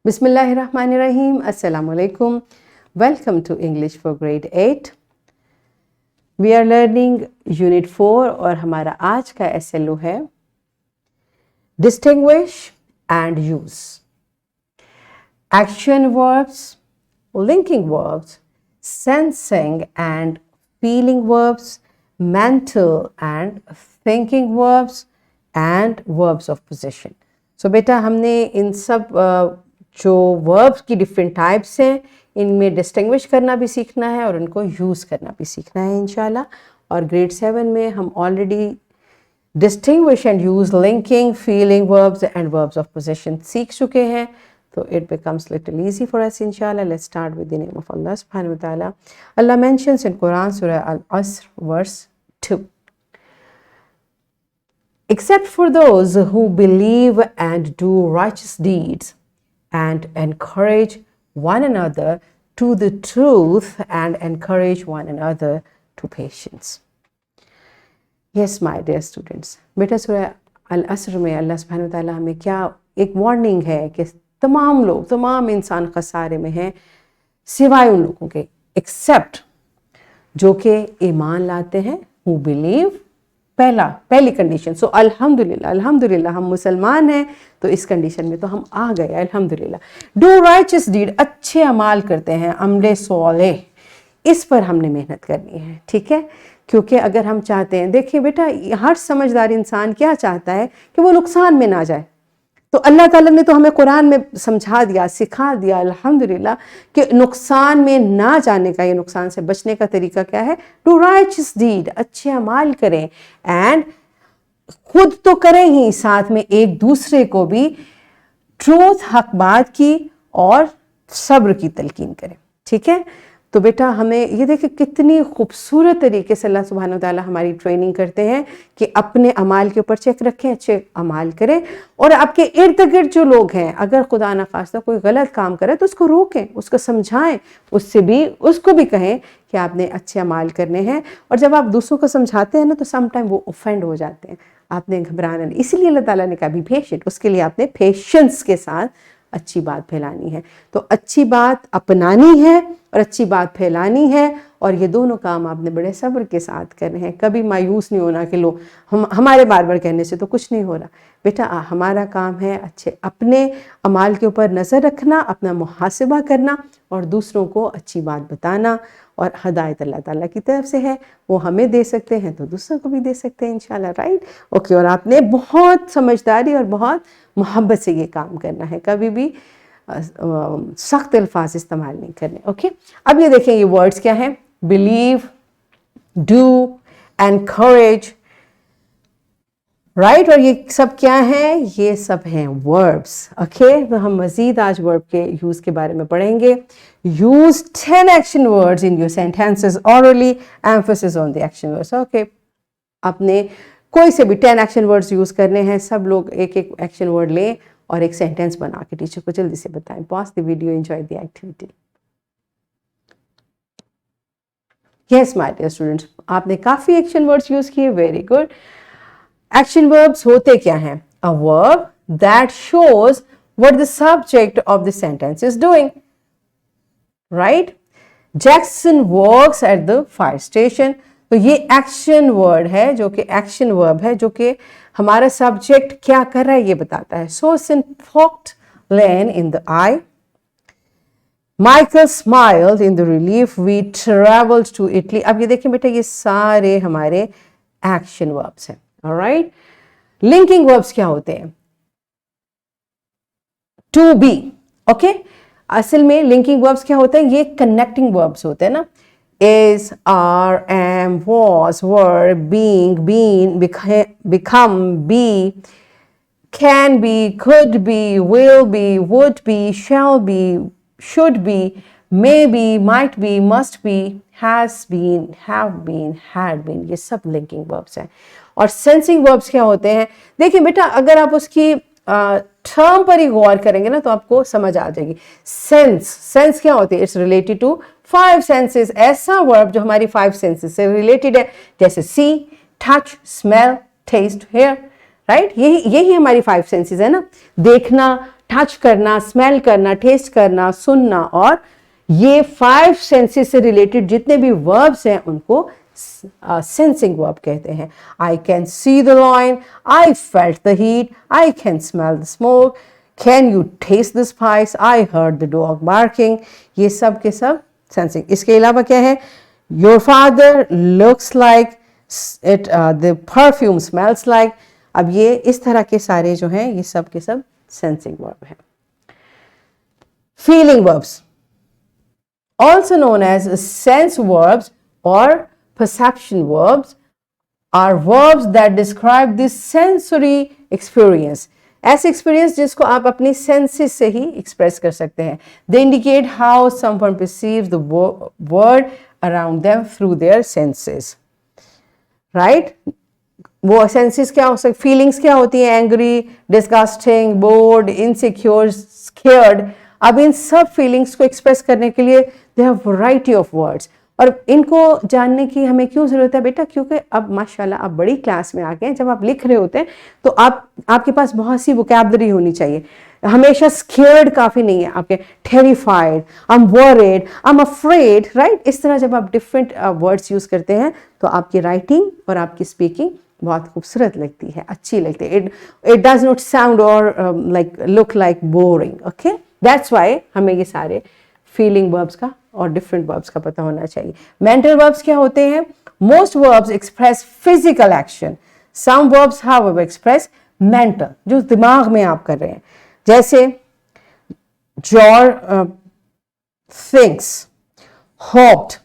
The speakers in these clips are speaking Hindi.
Bismillahirrahmanirrahim. Assalamu alaikum. Welcome to English for grade 8. We are learning unit 4 और हमारा आज का SLO है Distinguish and use. Action verbs, linking verbs, sensing and feeling verbs, mental and thinking verbs and verbs of possession. So बेटा हमने इन सब जो वर्ब्स की डिफरेंट टाइप्स हैं इनमें डिस्टिंग्विश करना भी सीखना है और उनको यूज़ करना भी सीखना है इंशाल्लाह। और ग्रेड 7 में हम already distinguish and use linking feeling verbs and verbs of position सीख चुके हैं, तो it becomes little easy for us इंशाल्लाह। Let's start with the name of अल्लाह सुब्हानहू व तआला। अल्लाह मेंशन्स इन कुरान सूरह अल अस्र verse 2, except for those who believe and do righteous deeds and encourage one another to the truth and encourage one another to patience. Yes, my dear students, बेटा सूरह अल अस्र में अल्लाह सुब्हानहू व तआला हमें क्या एक वार्निंग है कि तमाम लोग, तमाम इंसान खसारे में हैं सिवाय उन लोगों के, एक्सेप्ट जो कि ईमान लाते हैं, who believe, पहली कंडीशन। सो अल्हम्दुलिल्लाह हम मुसलमान हैं, तो इस कंडीशन में तो हम आ गए अल्हम्दुलिल्लाह। डू राइचस डीड, अच्छे अमाल करते हैं, अमले सोले, इस पर हमने मेहनत करनी है, ठीक है। क्योंकि अगर हम चाहते हैं, देखिए बेटा हर समझदार इंसान क्या चाहता है कि वो नुकसान में ना जाए, तो अल्लाह ताला ने तो हमें कुरान में समझा दिया, सिखा दिया अल्हम्दुलिल्लाह कि नुकसान में ना जाने का, ये नुकसान से बचने का तरीका क्या है, डू राइचस डीड, अच्छे अमाल करें, एंड खुद तो करें ही, साथ में एक दूसरे को भी ट्रूथ, हक बात की और सब्र की तलकीन करें, ठीक है। तो बेटा हमें ये देखिए कितनी खूबसूरत तरीके से अल्लाह सुब्हानहू व तआला हमारी ट्रेनिंग करते हैं कि अपने अमाल के ऊपर चेक रखें, अच्छे अमाल करें, और आपके इर्द गिर्द जो लोग हैं अगर खुदा न खास्ता कोई गलत काम करे तो उसको रोकें, उसको समझाएं, उसको भी कहें कि आपने अच्छे अमाल करने हैं। और जब आप दूसरों को समझाते हैं ना तो समटाइम वो ऑफेंड हो जाते हैं, आपने घबराना नहीं, इसलिए अल्लाह ताला ने कहा भी पेशेंट, उसके लिए आपने पेशेंस के साथ अच्छी बात फैलानी है। तो अच्छी बात अपनानी है और अच्छी बात फैलानी है, और ये दोनों काम आपने बड़े सब्र के साथ करने हैं। कभी मायूस नहीं होना कि लो हमारे बार बार कहने से तो कुछ नहीं हो रहा। बेटा हमारा काम है अच्छे अपने अमाल के ऊपर नज़र रखना, अपना मुहासिबा करना और दूसरों को अच्छी बात बताना, और हदायत अल्लाह ताला की तरफ से है, वो हमें दे सकते हैं तो दूसरों को भी दे सकते हैं इंशाल्लाह, राइट, ओके। और आपने बहुत समझदारी और बहुत मोहब्बत से ये काम करना है, कभी भी सख्त अल्फाज इस्तेमाल नहीं करने, ओके। अब ये देखें ये वर्ड्स क्या हैं, बिलीव, डू, एनकरेज, राइट, और ये सब क्या है, ये सब हैं वर्ब्स, ओके। तो हम मजीद आज वर्ब के यूज के बारे में पढ़ेंगे। Use 10 action words in your sentences hourly, emphasis on the action words, okay. आपने कोई से भी 10 एक्शन वर्ड्स यूज करने हैं, सब लोग एक एक एक्शन वर्ड लें और एक सेंटेंस बना के टीचर को जल्दी से बताएं। Pause the video, enjoy the activity. Yes my dear students, आपने काफी एक्शन वर्ड्स यूज किए, वेरी गुड। एक्शन वर्ब्स होते क्या हैं, a verb that shows what the subject of the sentence is doing, right. Jackson works at the fire station, तो ये एक्शन वर्ड है, जो कि एक्शन वर्ब है, जो कि हमारा सब्जेक्ट क्या कर रहा है ये बताता है। Susan poked Lane in the eye, Michael smiled in the relief we travelled to Italy. अब ये देखिए बेटा ये सारे हमारे एक्शन वर्ब्स हैं, ऑलराइट। लिंकिंग वर्ब्स क्या होते हैं, टू बी, ओके। असल में लिंकिंग वर्ब्स क्या होते हैं, ये कनेक्टिंग वर्ब्स होते हैं ना, is, are, am, was, were, being, been, become, be, can be, could be, will be, would be, shall be, should be, may be, might be, must be, has been, have been, had been, ये सब लिंकिंग वर्ब्स हैं। और सेंसिंग वर्ब्स क्या होते हैं, देखिए बेटा अगर आप उसकी टर्म पर ही गौर करेंगे ना तो आपको समझ आ जाएगी। सेंस क्या होती है, इट्स रिलेटेड टू 5 सेंसेस, ऐसा वर्ब जो हमारी 5 सेंसेस से रिलेटेड है, जैसे see, touch, smell, taste, hear, right. यही हमारी 5 सेंसेस है ना, देखना, टच करना, स्मेल करना, टेस्ट करना, सुनना, और ये 5 सेंसेस से रिलेटेड जितने भी वर्ब्स हैं उनको सेंसिंग वर्ब कहते हैं. I can see the lion, I felt the heat, I can smell the smoke, can you taste the spice, I heard the dog barking. ये सब के सब सेंसिंग. इसके अलावा क्या है? Your father looks like it, the perfume smells like. अब ये इस तरह के सारे जो हैं ये सब के सब सेंसिंग वर्ब हैं. Feeling verbs also known as sense verbs or perception verbs are verbs that describe the sensory experience. ऐसे experience जिसको आप अपनी senses से ही express कर सकते हैं. They indicate how someone perceives the world around them through their senses. Right? वो senses क्या हो सकते, feelings क्या होती हैं? Angry, disgusting, bored, insecure, scared. अब इन सब फीलिंग्स को एक्सप्रेस करने के लिए they have variety of words. और इनको जानने की हमें क्यों ज़रूरत है बेटा? क्योंकि अब माशाल्लाह आप बड़ी क्लास में आ गए हैं. जब आप लिख रहे होते हैं तो आपके पास बहुत सी वोकैबुलरी होनी चाहिए. हमेशा स्केयर्ड काफ़ी नहीं है आपके. Terrified, I am worried, I am afraid, right? इस तरह जब आप डिफरेंट वर्ड्स यूज़ करते हैं तो आपकी राइटिंग और आपकी स्पीकिंग बहुत खूबसूरत लगती है, अच्छी लगती है. इट डज नॉट साउंड और like look like boring. Okay, that's why हमें ये सारे फीलिंग वर्ब्स का और डिफरेंट वर्ब्स का पता होना चाहिए. मेंटल वर्ब्स क्या होते हैं? Most verbs express physical action. Some verbs however express mental, जो दिमाग में आप कर रहे हैं. जैसे जॉर थिंक्स, होप्ड.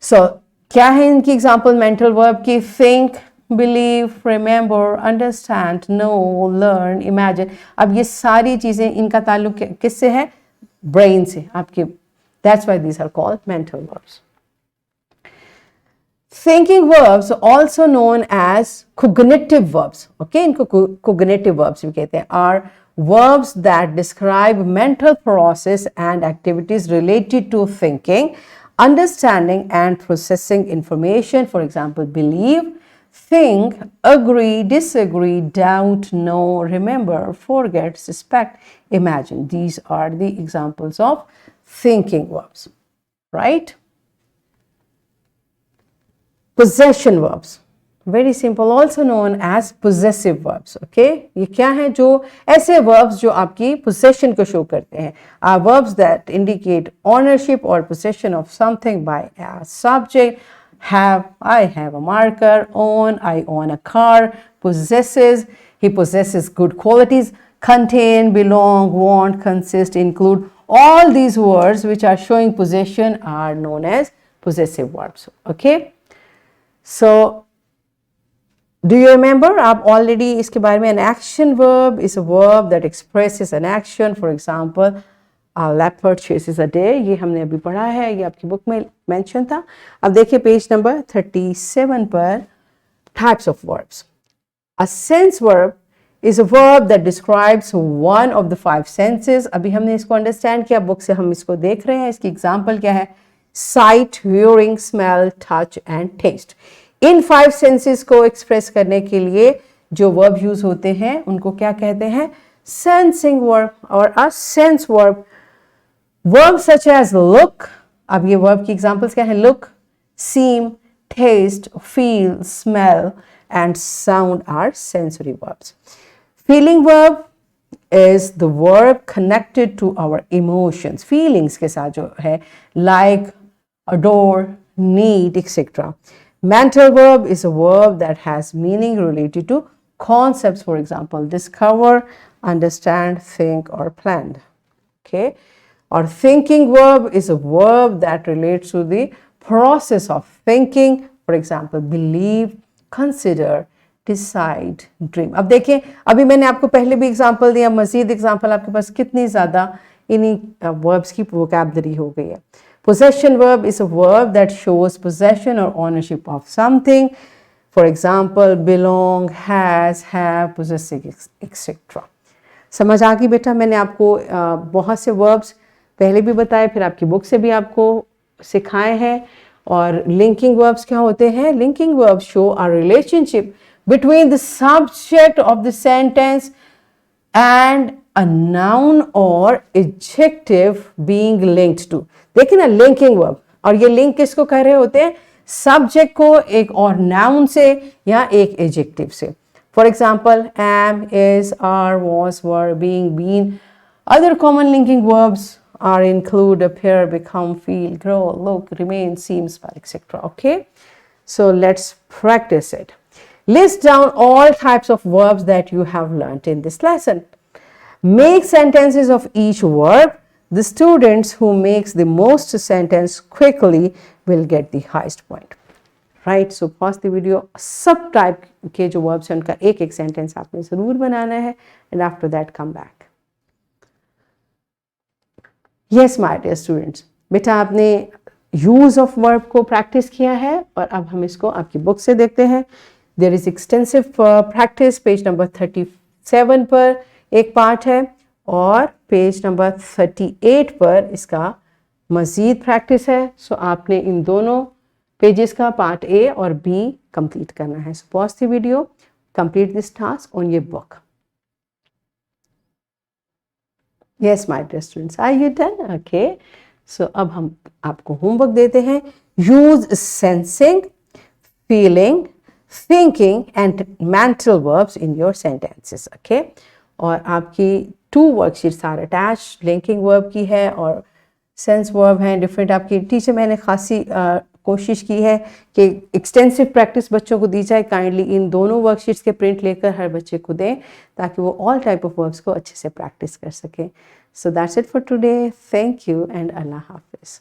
सो क्या है इनकी एग्जाम्पल मेंटल वर्ब की? Think, believe, remember, understand, know, learn, imagine. अब ये सारी चीजें इनका ताल्लुक किससे है? ब्रेन से आपके. That's why these are called mental verbs. Thinking verbs also known as cognitive verbs. Okay, इनको कोग्निटिव वर्ब्स भी कहते हैं. Are verbs that describe mental process and activities related to thinking, understanding and processing information. For example, believe, think, agree, disagree, doubt, know, remember, forget, suspect, imagine. These are the examples of thinking verbs, right? Possession verbs. Very simple, also known as possessive verbs. Okay, ये क्या है? जो ऐसे verbs जो आपकी possession को show करते हैं. Are verbs that indicate ownership or possession of something by a subject. Have, I have a marker. Own, I own a car. Possesses, he possesses good qualities. Contain, belong, want, consist, include. All these words which are showing possession are known as possessive verbs. Okay, so do you remember? आप already इसके बारे में, an action verb is a verb that expresses an action. For example, a leopard chases a deer. ये हमने अभी पढ़ा है, ये आपकी बुक में मेंशन था. अब देखिए पेज नंबर 37 पर types of verbs. A sense verb is a verb that describes one of the 5 senses. अभी हमने इसको अंडरस्टैंड किया, बुक से हम इसको देख रहे हैं. इसकी एग्जाम्पल क्या है? sight, hearing, smell, touch and taste. In 5 senses को एक्सप्रेस करने के लिए जो वर्ब यूज होते हैं उनको क्या कहते हैं? सेंसिंग वर्ब और a sense verb. Verb such as look. अब ये वर्ब की एग्जांपल्स क्या है? Look, seem, taste, feel, smell and sound are sensory verbs. Feeling verb is the verb connected to our emotions. Feelings के साथ जो है, like, adore, need, etc. Mental verb is a verb that has meaning related to concepts. For example, discover, understand, think, or plan. Okay, or thinking verb is a verb that relates to the process of thinking. For example, believe, consider, decide, dream. अब देखिए, अभी मैंने आपको पहले भी एग्जाम्पल दिया, मजीद एग्जाम्पल आपके पास कितनी ज़्यादा इन्हीं वर्ब्स की वोकैबुलरी हो गई है. Possession verb is a verb that shows possession or ownership of something. For example, belong, has, have, possessing, etc. समझ आ गई बेटा? मैंने आपको बहुत से verbs पहले भी बताए, फिर आपकी बुक से भी आपको सिखाए हैं. और linking verbs क्या होते हैं? Linking verbs show a relationship between the subject of the sentence and a noun or adjective being linked to. देखिए ना, linking verb, और ये लिंक किसको कह रहे होते हैं? सब्जेक्ट को एक और नाउन से या एक एडजेक्टिव से. For example, am, is, are, was, were, being, been. Other common linking verbs are include, appear, become, feel, grow, look, remain, seem, spell, etc. Okay, so let's practice it. List down all types of verbs that you have learnt in this lesson. Make sentences of each verb. The students who makes the most sentence quickly will get the highest point. Right? So pause the video. सब type के जो verbs हैं उनका एक एक sentence आपने ज़रूर बनाना है, and after that come back. Yes, my dear students. बेटा आपने use of verb को practice किया है और अब हम इसको आपकी book से देखते हैं. There is extensive practice. Page number 37 पर एक पार्ट है और पेज नंबर 38 पर इसका मज़ीद प्रैक्टिस है. सो आपने इन दोनों पेजेस का पार्ट ए और बी कंप्लीट करना है. So pause the video, complete this task on your book. Yes my dear students, are you done? Okay, so अब हम आपको होमवर्क देते हैं. Use sensing, feeling, thinking and mental verbs in your sentences. Okay, और आपकी 2 worksheets are attach. Linking verb की है और सेंस वर्ब हैं डिफरेंट. आपकी टीचर मैंने खासी कोशिश की है कि एक्सटेंसिव प्रैक्टिस बच्चों को दी जाए. काइंडली इन दोनों वर्कशीट्स के प्रिंट लेकर हर बच्चे को दें ताकि वो ऑल टाइप ऑफ वर्ब्स को अच्छे से प्रैक्टिस कर सकें. So that's it for today. Thank you and अल्लाह हाफिज़.